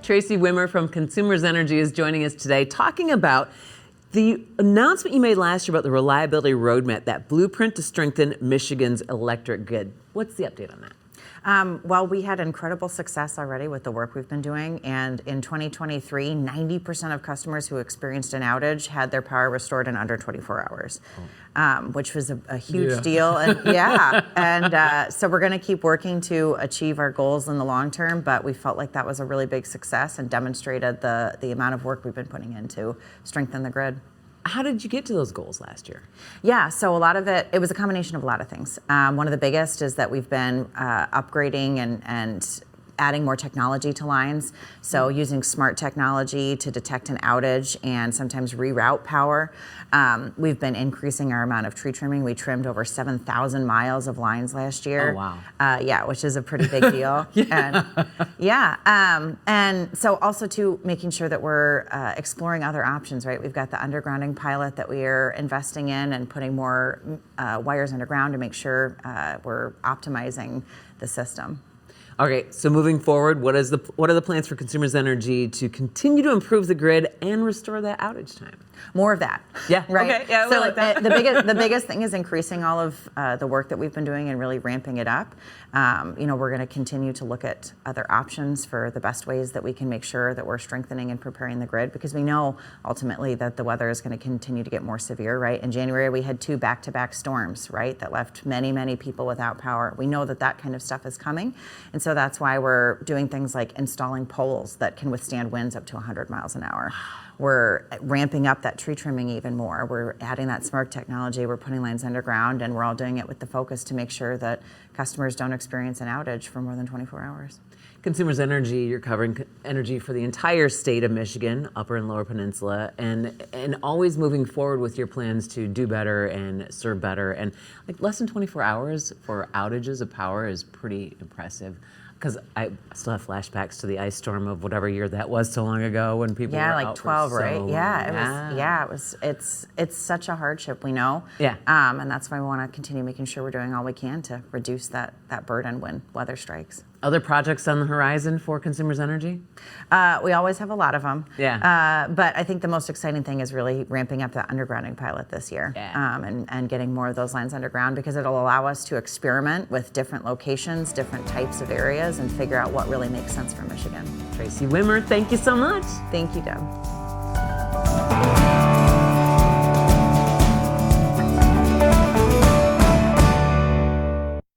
Tracy Wimmer from Consumers Energy is joining us today talking about the announcement you made last year about the reliability roadmap, that blueprint to strengthen Michigan's electric grid. What's the update on that? Well, we had incredible success already with the work we've been doing, and in 2023, 90% of customers who experienced an outage had their power restored in under 24 hours, which was a huge deal. And so we're going to keep working to achieve our goals in the long term, but we felt like that was a really big success and demonstrated the amount of work we've been putting in to strengthen the grid. How did you get to those goals last year? Yeah, so a lot of it was a combination of a lot of things. One of the biggest is that we've been upgrading and adding more technology to lines. So using smart technology to detect an outage and sometimes reroute power. We've been increasing our amount of tree trimming. We trimmed over 7,000 miles of lines last year. Oh, wow. Yeah, which is a pretty big deal. And so also to making sure that we're exploring other options, right? We've got the undergrounding pilot that we are investing in and putting more wires underground to make sure we're optimizing the system. Okay, so moving forward, what are the plans for Consumers Energy to continue to improve the grid and restore that outage time? More of that. Yeah. Right. Okay. Yeah. So like that. the biggest thing is increasing all of the work that we've been doing and really ramping it up. We're going to continue to look at other options for the best ways that we can make sure that we're strengthening and preparing the grid, because we know ultimately that the weather is going to continue to get more severe. Right. In January we had 2 back-to-back storms. Right. That left many people without power. We know that kind of stuff is coming, and so that's why we're doing things like installing poles that can withstand winds up to 100 miles an hour. We're ramping up that tree trimming even more. We're adding that smart technology. We're putting lines underground, and we're all doing it with the focus to make sure that customers don't experience an outage for more than 24 hours. Consumers Energy, you're covering energy for the entire state of Michigan, Upper and Lower Peninsula, and always moving forward with your plans to do better and serve better. And like less than 24 hours for outages of power is pretty impressive. Because I still have flashbacks to the ice storm of whatever year that was so long ago when people were like out 12, for so right? long. It was. It's such a hardship, we know. Yeah. And that's why we want to continue making sure we're doing all we can to reduce that burden when weather strikes. Other projects on the horizon for Consumers Energy? We always have a lot of them. Yeah. But I think the most exciting thing is really ramping up the undergrounding pilot this year. Yeah. And getting more of those lines underground, because it'll allow us to experiment with different locations, different types of areas, and figure out what really makes sense for Michigan. Tracy Wimmer, thank you so much. Thank you, Deb.